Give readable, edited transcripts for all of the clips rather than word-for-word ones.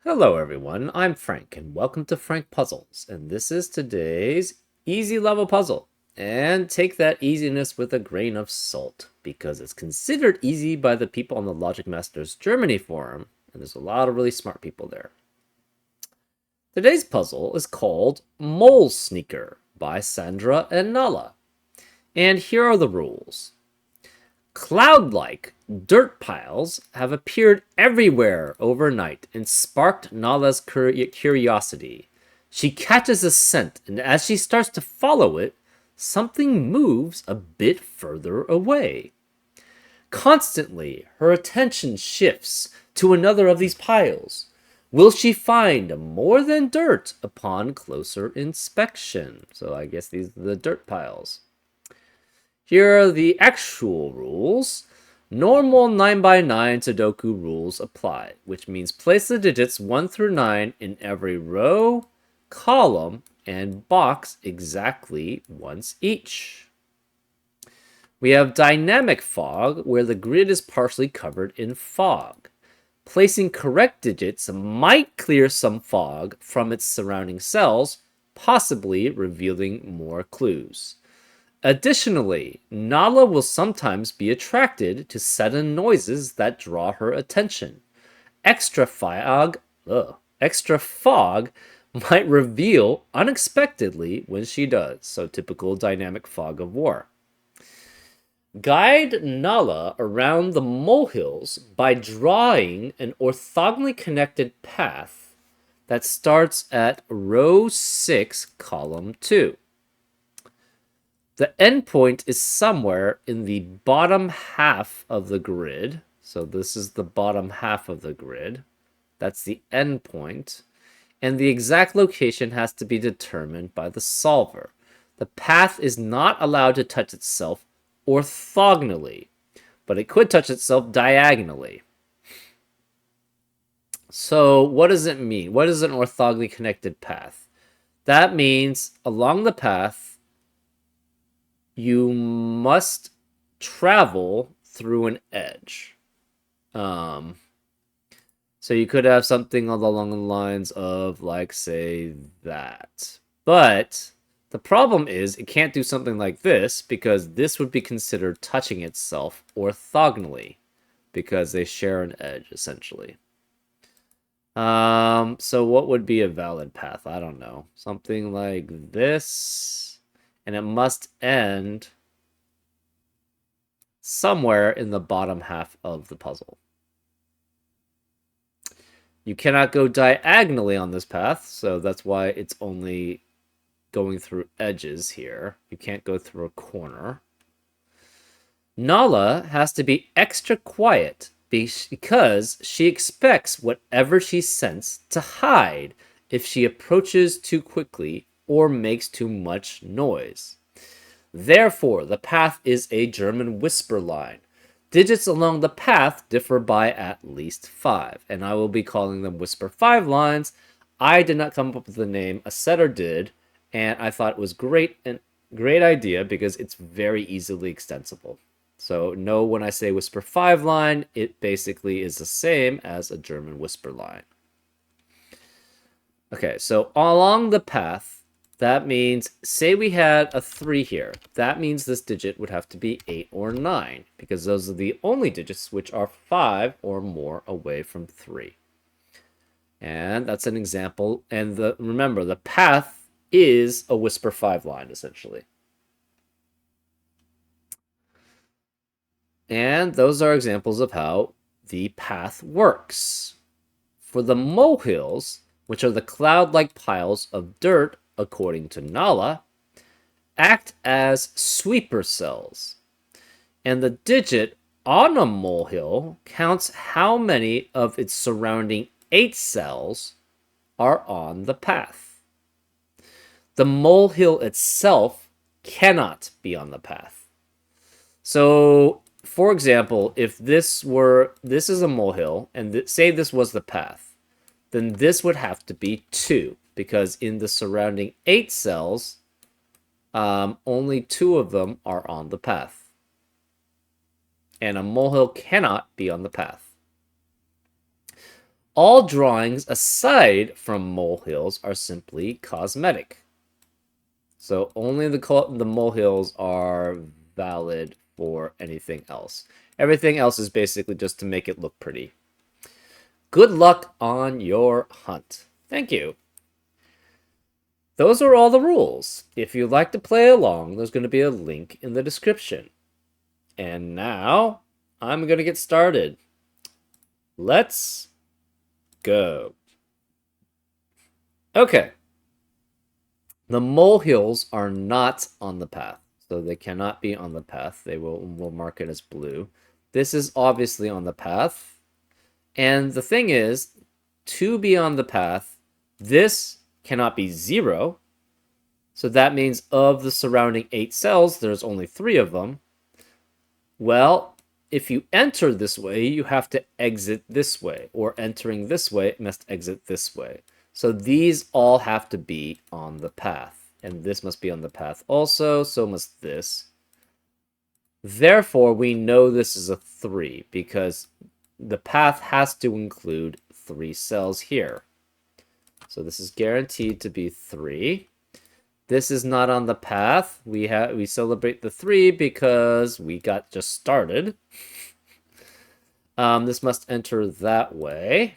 Hello everyone, I'm Frank and welcome to Frank Puzzles, and this is today's easy level puzzle. And take that easiness with a grain of salt, because it's considered easy by the people on the Logic Masters Germany forum, and there's a lot of really smart people there. Today's puzzle is called Mole Sneaker by Sandra and Nala. And here are the rules. Cloud-like dirt piles have appeared everywhere overnight and sparked Nala's curiosity. She catches a scent, and as she starts to follow it, something moves a bit further away. Constantly, her attention shifts to another of these piles. Will she find more than dirt upon closer inspection? So I guess these are the dirt piles. Here are the actual rules. Normal 9x9 Sudoku rules apply, which means place the digits 1 through 9 in every row, column, and box exactly once each. We have dynamic fog, where the grid is partially covered in fog. Placing correct digits might clear some fog from its surrounding cells, possibly revealing more clues. Additionally, Nala will sometimes be attracted to sudden noises that draw her attention. Extra fog might reveal unexpectedly when she does, so typical dynamic fog of war. Guide Nala around the molehills by drawing an orthogonally connected path that starts at row 6, column 2. The endpoint is somewhere in the bottom half of the grid. So this is the bottom half of the grid. That's the endpoint. And the exact location has to be determined by the solver. The path is not allowed to touch itself orthogonally, but it could touch itself diagonally. So what does it mean? What is an orthogonally connected path? That means along the path, you must travel through an edge. So you could have something along the lines of, like, say, that. But the problem is it can't do something like this, because this would be considered touching itself orthogonally, because they share an edge, essentially. So what would be a valid path? I don't know. Something like this. And it must end somewhere in the bottom half of the puzzle. You cannot go diagonally on this path, so that's why it's only going through edges here. You can't go through a corner. Nala has to be extra quiet because she expects whatever she scents to hide if she approaches too quickly or makes too much noise. Therefore, the path is a German whisper line. Digits along the path differ by at least 5, and I will be calling them Whisper 5 lines. I did not come up with the name, a setter did, and I thought it was great idea because it's very easily extensible. So know when I say Whisper 5 line, it basically is the same as a German whisper line. Okay, so along the path, that means, say we had a 3 here. That means this digit would have to be 8 or 9, because those are the only digits which are 5 or more away from 3. And that's an example. And remember, the path is a Whisper 5 line, essentially. And those are examples of how the path works. For the molehills, which are the cloud-like piles of dirt, according to Nala, act as sweeper cells. And the digit on a molehill counts how many of its surrounding 8 cells are on the path. The molehill itself cannot be on the path. So, for example, if this is a molehill, and say this was the path, then this would have to be 2, because in the surrounding 8 cells, only 2 of them are on the path. And a molehill cannot be on the path. All drawings aside from molehills are simply cosmetic. So only the molehills are valid for anything else. Everything else is basically just to make it look pretty. Good luck on your hunt. Thank you. Those are all the rules. If you'd like to play along, there's going to be a link in the description. And now, I'm going to get started. Let's go. Okay. The molehills are not on the path, so they cannot be on the path. We'll mark it as blue. This is obviously on the path. And the thing is, to be on the path, this cannot be 0. So that means of the surrounding 8 cells, there's only 3 of them. Well, if you enter this way, you have to exit this way. Or entering this way, it must exit this way. So these all have to be on the path. And this must be on the path also, so must this. Therefore, we know this is a 3, because the path has to include 3 cells here. So this is guaranteed to be 3. This is not on the path. We celebrate the 3 because we got just started. This must enter that way.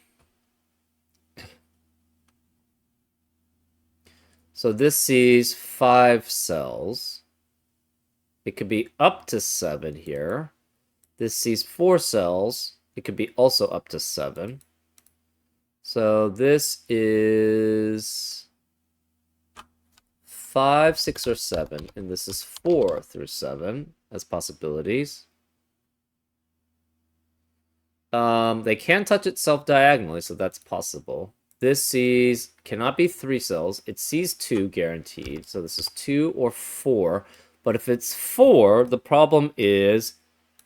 So this sees 5 cells. It could be up to 7 here. This sees 4 cells. It could be also up to 7. So this is 5, 6, or 7. And this is 4 through 7 as possibilities. They can touch itself diagonally, so that's possible. This cannot be 3 cells. It sees 2 guaranteed. So this is 2 or 4. But if it's 4, the problem is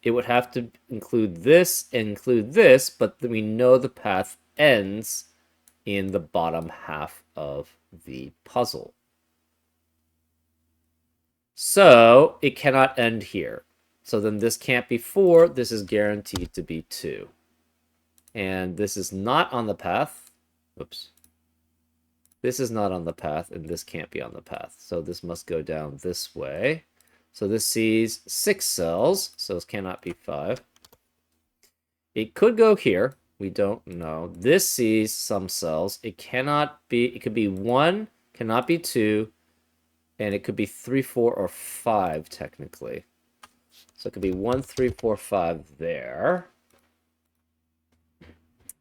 it would have to include this and include this, but we know the path ends in the bottom half of the puzzle. So it cannot end here. So then this can't be 4. This is guaranteed to be 2. And this is not on the path. Oops. This is not on the path, and this can't be on the path. So this must go down this way. So this sees 6 cells, so this cannot be 5. It could go here. We don't know. This sees some cells. It cannot be, it could be 1, cannot be 2, and it could be 3, 4, or 5, technically. So it could be 1, 3, 4, 5 there.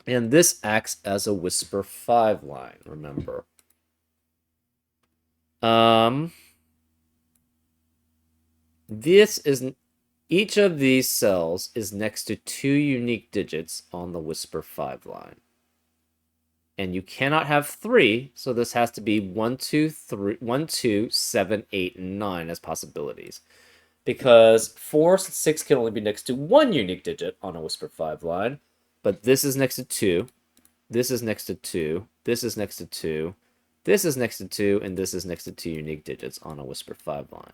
And this acts as a whisper 5 line, remember. Each of these cells is next to 2 unique digits on the whisper 5 line. And you cannot have 3, so this has to be 1, 2, 3, 1, 2, 7, 8, and 9 as possibilities. Because 4, 6 can only be next to 1 unique digit on a whisper 5 line. But this is next to 2, this is next to 2, this is next to 2, this is next to 2, and this is next to 2 unique digits on a whisper 5 line.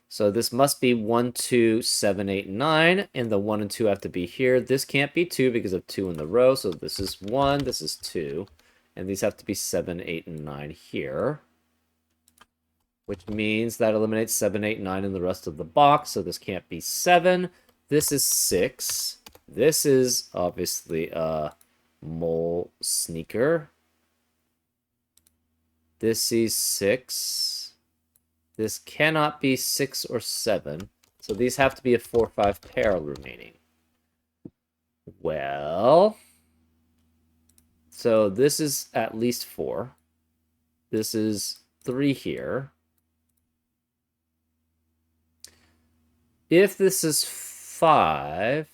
So this must be 1, 2, 7, 8, 9, and the 1 and 2 have to be here. This can't be 2 because of 2 in the row, so this is 1, this is 2, and these have to be 7, 8, and 9 here. Which means that eliminates 7, 8, 9 in the rest of the box, so this can't be 7. This is 6. This is obviously a mole sneaker. This sees 6. This cannot be 6 or 7. So these have to be a 4, 5 pair remaining. Well, so this is at least 4. This is 3 here. If this is 5...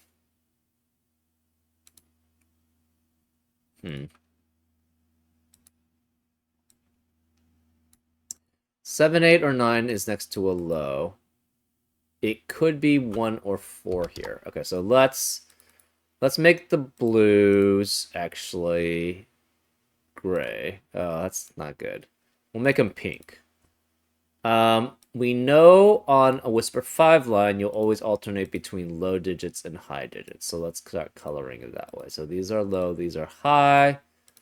7, 8, or 9 is next to a low. It could be 1 or 4 here. Okay, so let's make the blues actually gray. Oh, that's not good. We'll make them pink. we know on a Whisper 5 line, you'll always alternate between low digits and high digits. So let's start coloring it that way. So these are low, these are high.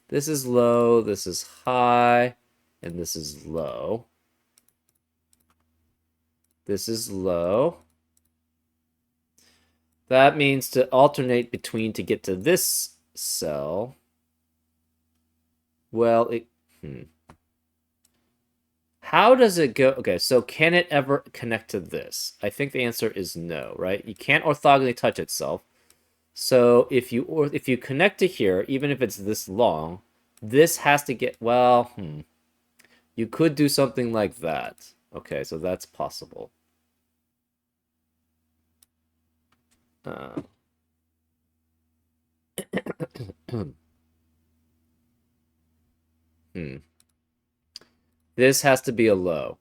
This is low, this is high, and this is low. This is low. That means to alternate between to get to this cell. Well, how does it go? Okay, so can it ever connect to this? I think the answer is no, right? You can't orthogonally touch itself. So if you connect to here, even if it's this long, this has to get, well, you could do something like that. Okay, so that's possible. This has to be a low,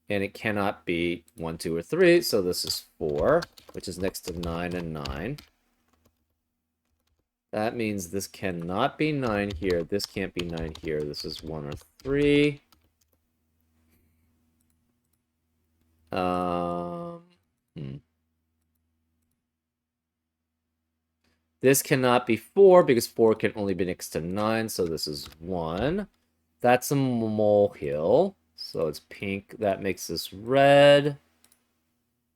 and it cannot be 1, 2, or 3, so this is 4, which is next to 9 and 9. That means this cannot be 9 here, this can't be 9 here, this is 1 or 3. This cannot be 4 because 4 can only be next to 9, so this is 1. That's a molehill, so it's pink. That makes this red.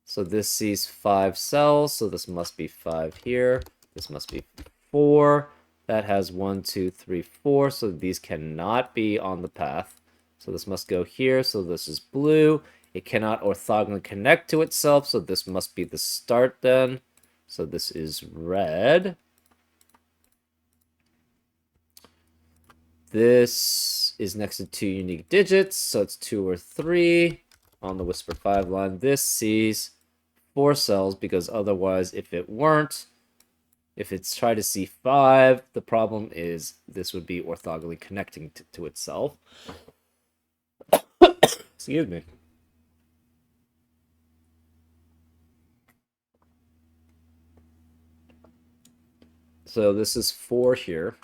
So this sees 5 cells, so this must be 5 here. This must be 4. That has 1, 2, 3, 4, so these cannot be on the path. So this must go here, so this is blue. It cannot orthogonally connect to itself, so this must be the start then. So this is red. This is next to 2 unique digits, so it's 2 or 3 on the Whisper 5 line. This sees 4 cells because otherwise, if it weren't, if it's tried to see 5, the problem is this would be orthogonally connecting to itself. Excuse me. So this is 4 here.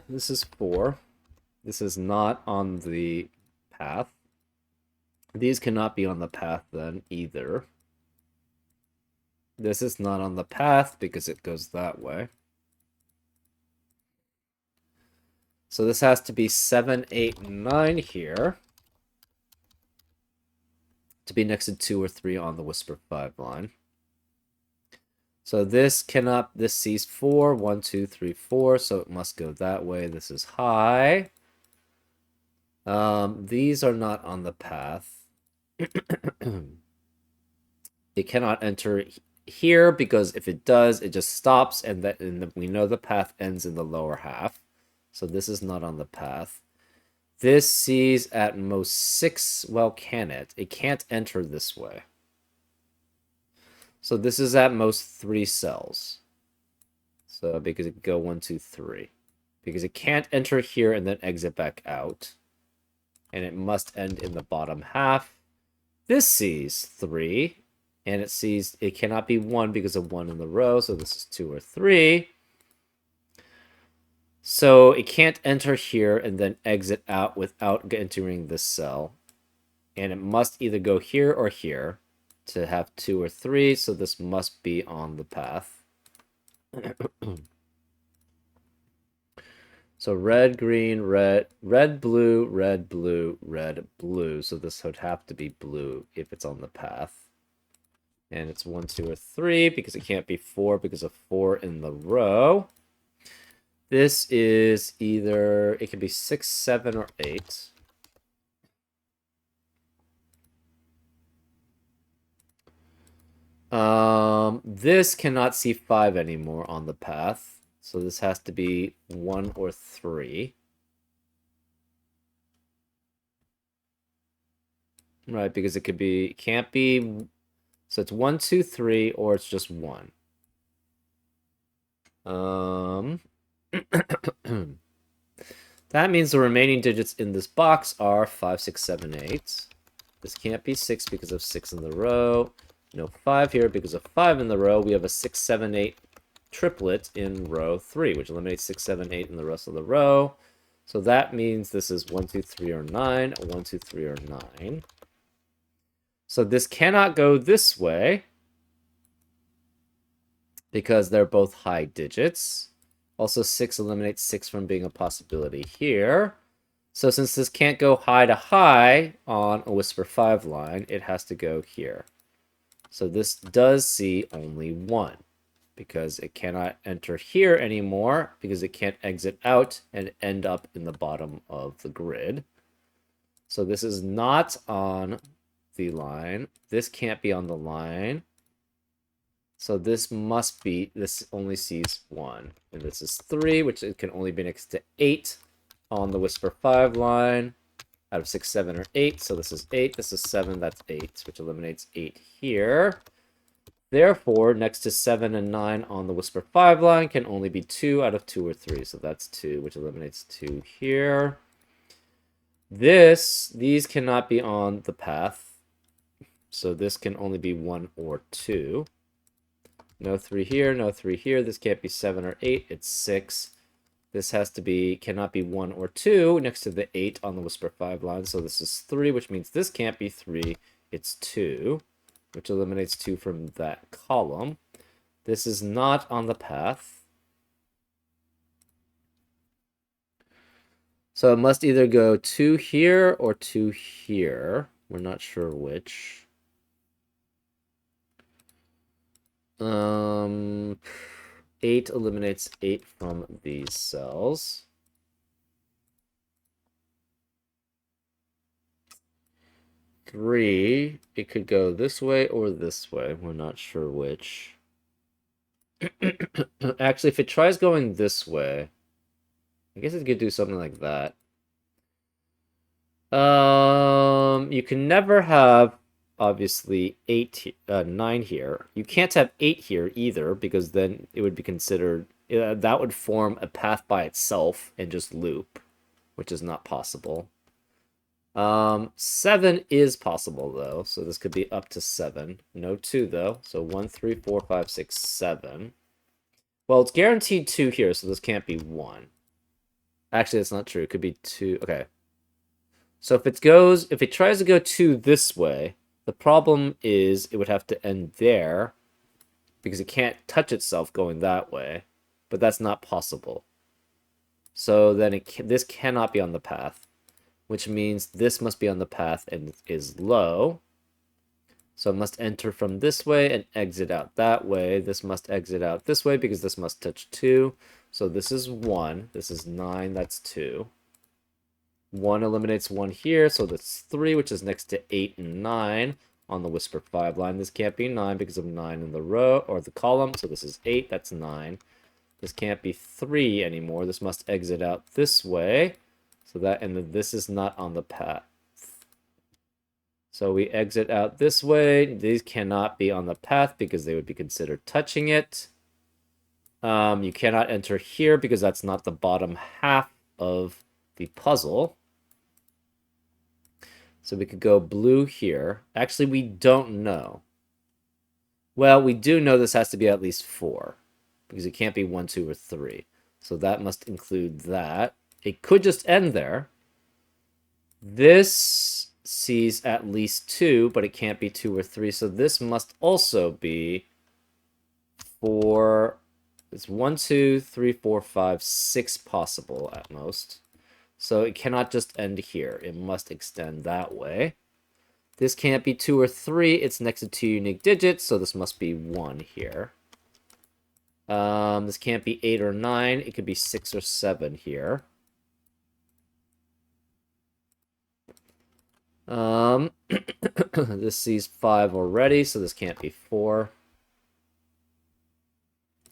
This is 4. This is not on the path. These cannot be on the path then either. This is not on the path because it goes that way. So this has to be 7, 8, 9 here to be next to 2 or 3 on the Whisper 5 line. So this cannot, this sees 4, 1, 2, 3, 4, so it must go that way. This is high. These are not on the path. It cannot enter here because if it does, it just stops, and we know the path ends in the lower half. So this is not on the path. This sees at most 6, well, can it? It can't enter this way. So this is at most 3 cells. So because it can go 1, 2, 3. Because it can't enter here and then exit back out. And it must end in the bottom half. This sees 3. And it cannot be 1 because of 1 in the row. So this is 2 or 3. So it can't enter here and then exit out without entering this cell. And it must either go here or here to have 2 or 3, so this must be on the path. So red, green, red, red, blue, red, blue, red, blue. So this would have to be blue if it's on the path. And it's 1, 2, or 3 because it can't be 4 because of 4 in the row. This is either, it can be 6, 7, or 8. This cannot see 5 anymore on the path. So this has to be 1 or 3. Right, because it can't be, so it's 1, 2, 3, or it's just 1. That means the remaining digits in this box are 5, 6, 7, 8. This can't be 6 because of 6 in the row. No 5 here because of 5 in the row. We have a 6, 7, 8 triplet in row 3, which eliminates 6, 7, 8 in the rest of the row. So that means this is 1, 2, 3, or 9, 1, 2, 3, or 9. So this cannot go this way because they're both high digits. Also, 6 eliminates 6 from being a possibility here. So since this can't go high to high on a Whisper 5 line, it has to go here. So this does see only 1 because it cannot enter here anymore because it can't exit out and end up in the bottom of the grid. So this is not on the line. This can't be on the line. So this must be, this only sees 1. And this is 3, which it can only be next to 8 on the Whisper 5 line out of 6, 7, or 8. So this is 8, this is 7, that's 8, which eliminates 8 here. Therefore, next to 7 and 9 on the Whisper 5 line can only be 2 out of 2 or 3. So that's 2, which eliminates 2 here. These cannot be on the path. So this can only be 1 or 2. No 3 here, no 3 here. This can't be 7 or 8, it's 6. This cannot be 1 or 2 next to the 8 on the Whisper 5 line. So this is 3, which means this can't be 3, it's 2, which eliminates 2 from that column. This is not on the path. So it must either go 2 here or 2 here. We're not sure which. 8 eliminates 8 from these cells. 3, it could go this way or this way. We're not sure which. Actually, if it tries going this way, I guess it could do something like that. You can never have, obviously, 9 here. You can't have 8 here either, because then it would be considered, that would form a path by itself and just loop, which is not possible. 7 is possible, though, so this could be up to 7. No 2, though, so 1, 3, 4, 5, 6, 7. Well, it's guaranteed 2 here, so this can't be 1. Actually, that's not true. It could be 2. Okay. So if it tries to go 2 this way, the problem is it would have to end there because it can't touch itself going that way, but that's not possible. So then this cannot be on the path, which means this must be on the path and is low. So it must enter from this way and exit out that way. This must exit out this way because this must touch 2. So this is 1. This is 9. That's 2. 1 eliminates 1 here, so that's 3, which is next to 8 and 9 on the Whisper 5 line. This can't be 9 because of 9 in the row, or the column, so this is 8, that's 9. This can't be 3 anymore. This must exit out this way, so that, and then this is not on the path. So we exit out this way. These cannot be on the path because they would be considered touching it. You cannot enter here because that's not the bottom half of the puzzle. So we could go blue here. Actually, we don't know. Well, we do know this has to be at least 4 because it can't be 1, 2, or 3. So that must include that. It could just end there. This sees at least 2, but it can't be 2 or 3. So this must also be 4. It's 1, 2, 3, 4, 5, 6 possible at most. So it cannot just end here. It must extend that way. This can't be 2 or 3. It's next to 2 unique digits, so this must be 1 here. This can't be 8 or 9. It could be 6 or 7 here. This sees 5 already, so this can't be 4.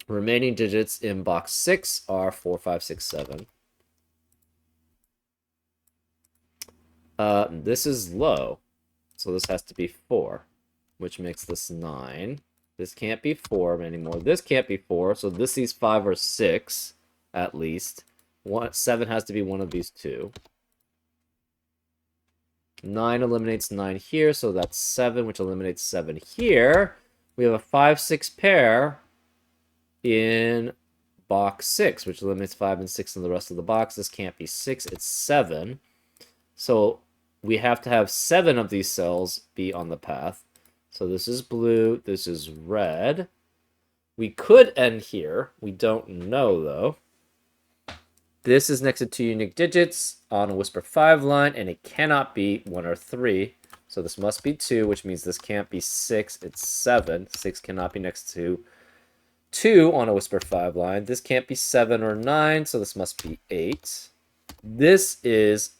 Remaining digits in box 6 are 4, 5, 6, 7. This is low, so this has to be 4, which makes this 9. This can't be 4 anymore. This can't be 4, so this sees 5 or 6, at least. 7 has to be one of these two. 9 eliminates 9 here, so that's 7, which eliminates 7 here. We have a 5, 6 pair in box 6, which eliminates 5 and 6 in the rest of the box. This can't be 6, it's 7. So we have to have 7 of these cells be on the path. So this is blue, this is red. We could end here. We don't know, though. This is next to 2 unique digits on a Whisper 5 line, and it cannot be 1 or 3. So this must be 2, which means this can't be 6. It's 7. 6 cannot be next to 2 on a Whisper 5 line. This can't be 7 or 9, so this must be 8. This is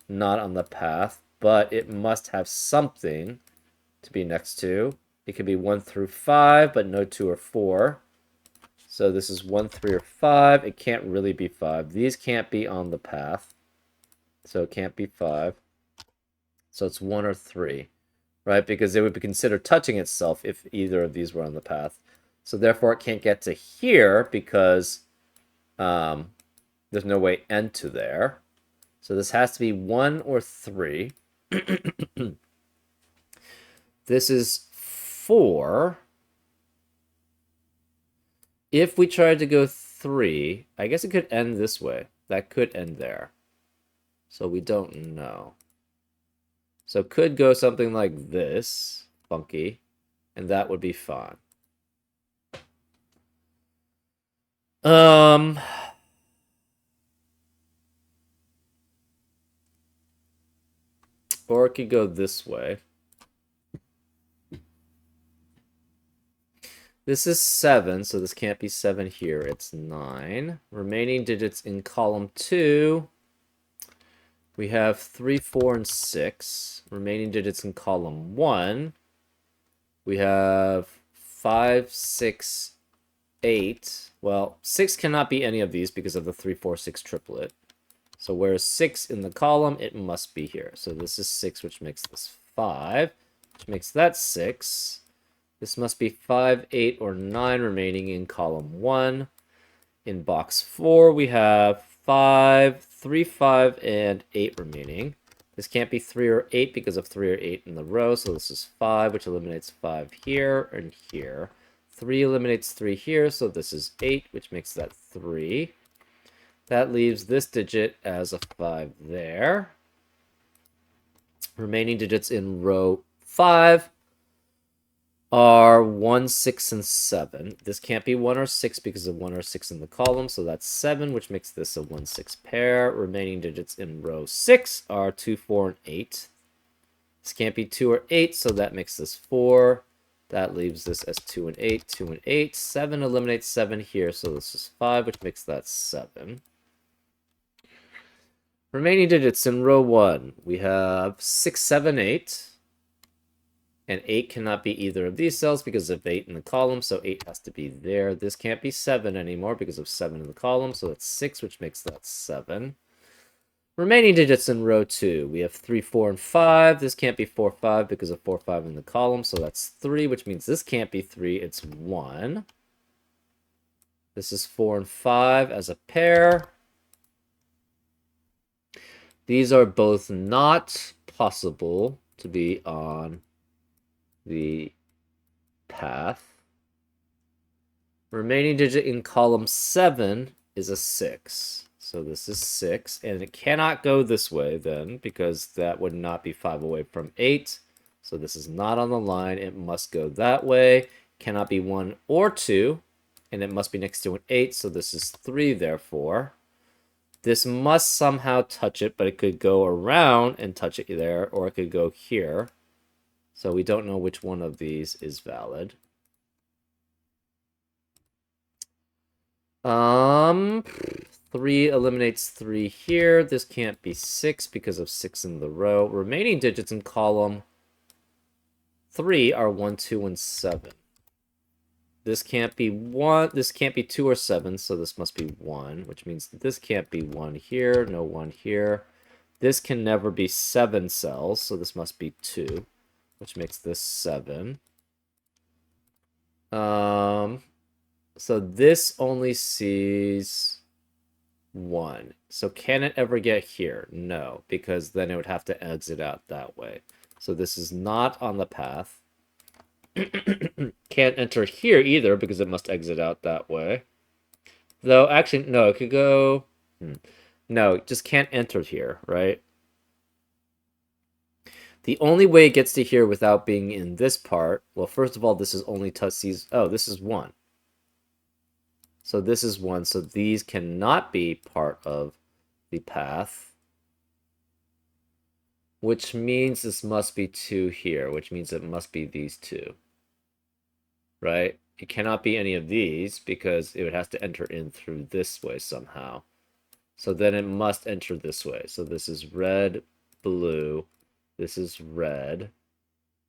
not on the path, but it must have something to be next to. It could be 1 through 5, but no 2 or 4. So this is 1, 3, or 5. It can't really be 5. These can't be on the path. So it can't be 5. So it's 1 or 3, right? Because it would be considered touching itself if either of these were on the path. So therefore it can't get to here because there's no way end to there. So this has to be 1 or 3. This is 4. If we tried to go 3, I guess it could end this way. That could end there. So we don't know. So could go something like this, funky, and that would be fine. Or it could go this way. This is 7, so this can't be 7 here. It's 9. Remaining digits in column 2. We have 3, 4, and 6. Remaining digits in column 1. We have 5, 6, 8. Well, 6 cannot be any of these because of the 3, 4, 6 triplet. So whereas 6 in the column, it must be here. So this is 6, which makes this 5, which makes that 6. This must be 5, 8, or 9 remaining in column 1. In box 4, we have 5, 3, 5, and 8 remaining. This can't be 3 or 8 because of 3 or 8 in the row, so this is 5, which eliminates 5 here and here. 3 eliminates 3 here, so this is 8, which makes that 3. That leaves this digit as a 5 there. Remaining digits in row 5 are 1, 6, and 7. This can't be 1 or 6 because of 1 or 6 in the column, so that's 7, which makes this a 1, 6 pair. Remaining digits in row 6 are 2, 4, and 8. This can't be 2 or 8, so that makes this 4. That leaves this as 2 and 8, 2 and 8. 7 eliminates 7 here, so this is 5, which makes that 7. Remaining digits in row 1, we have 6, 7, 8. And 8 cannot be either of these cells because of 8 in the column, so 8 has to be there. This can't be 7 anymore because of 7 in the column, so that's 6, which makes that 7. Remaining digits in row 2, we have 3, 4, and 5. This can't be 4, 5 because of 4, 5 in the column, so that's 3, which means this can't be 3, it's 1. This is 4 and 5 as a pair. These are both not possible to be on the path. Remaining digit in column 7 is a 6. So this is 6, and it cannot go this way then, because that would not be 5 away from 8. So this is not on the line. It must go that way. Cannot be 1 or 2, and it must be next to an 8, so this is 3, therefore. This must somehow touch it, but it could go around and touch it there, or it could go here. So we don't know which one of these is valid. 3 eliminates 3 here. This can't be 6 because of 6 in the row. Remaining digits in column 3 are 1, 2, and 7. This can't be 1. This can't be 2 or 7, so this must be 1, which means this can't be 1 here, no 1 here. This can never be 7 cells, so this must be 2, which makes this 7. So this only sees 1. So can it ever get here? No, because then it would have to exit out that way. So this is not on the path. Can't enter here either because it must exit out that way. Though, actually, no, it could go... No, it just can't enter here, right? The only way it gets to here without being in this part... Well, first of all, this is only Tussie's... Oh, this is 1. So this is 1, so these cannot be part of the path. Which means this must be 2 here, which means it must be these 2. Right? It cannot be any of these because it would have to enter in through this way somehow. So then it must enter this way. So this is red, blue. This is red.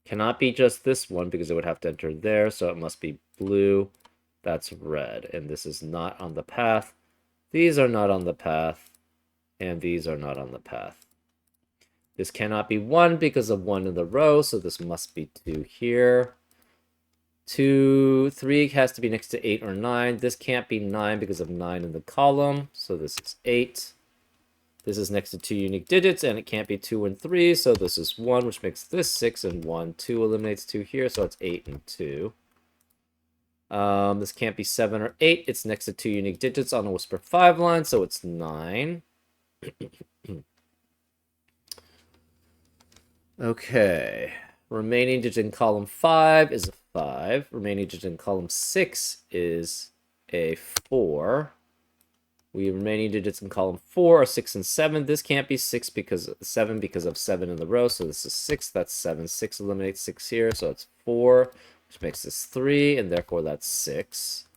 Cannot be just this one because it would have to enter there. So it must be blue. That's red. And this is not on the path. These are not on the path. And these are not on the path. This cannot be 1 because of 1 in the row. So this must be 2 here. 2, 3 has to be next to 8 or 9. This can't be 9 because of 9 in the column. So this is 8. This is next to 2 unique digits, and it can't be 2 and 3. So this is 1, which makes this 6 and 1. 2 eliminates 2 here, so it's 8 and 2. This can't be 7 or 8. It's next to 2 unique digits on a Whisper 5 line, so it's 9. Okay. Remaining digit in column 5 is a 5. Remaining digit in column 6 is a 4. Remaining digits in column 4 are 6 and 7. This can't be 6 because 7 because of 7 in the row. So this is 6. That's 7. 6 eliminates 6 here. So it's 4, which makes this 3, and therefore that's 6.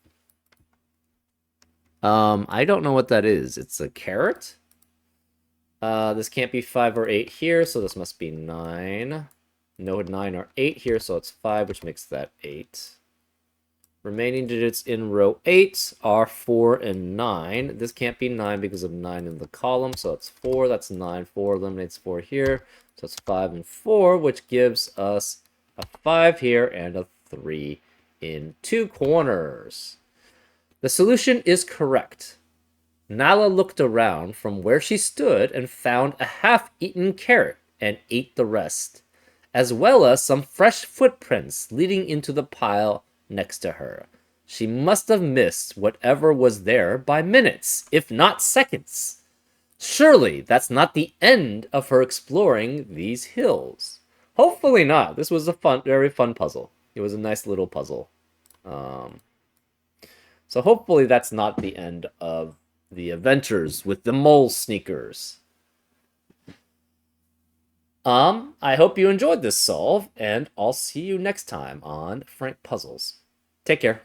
I don't know what that is. It's a caret? This can't be 5 or 8 here, so this must be 9. No 9 or 8 here, so it's 5, which makes that 8. Remaining digits in row 8 are 4 and 9. This can't be 9 because of 9 in the column, so it's 4. That's 9. 4 eliminates 4 here, so it's 5 and 4, which gives us a 5 here and a 3 in 2 corners. The solution is correct. Nala looked around from where she stood and found a half-eaten carrot and ate the rest, as well as some fresh footprints leading into the pile next to her. She must have missed whatever was there by minutes, if not seconds. Surely that's not the end of her exploring these hills. Hopefully not. This was a very fun puzzle. It was a nice little puzzle. So hopefully that's not the end of the adventures with the mole sneakers. I hope you enjoyed this solve, and I'll see you next time on Frank Puzzles. Take care.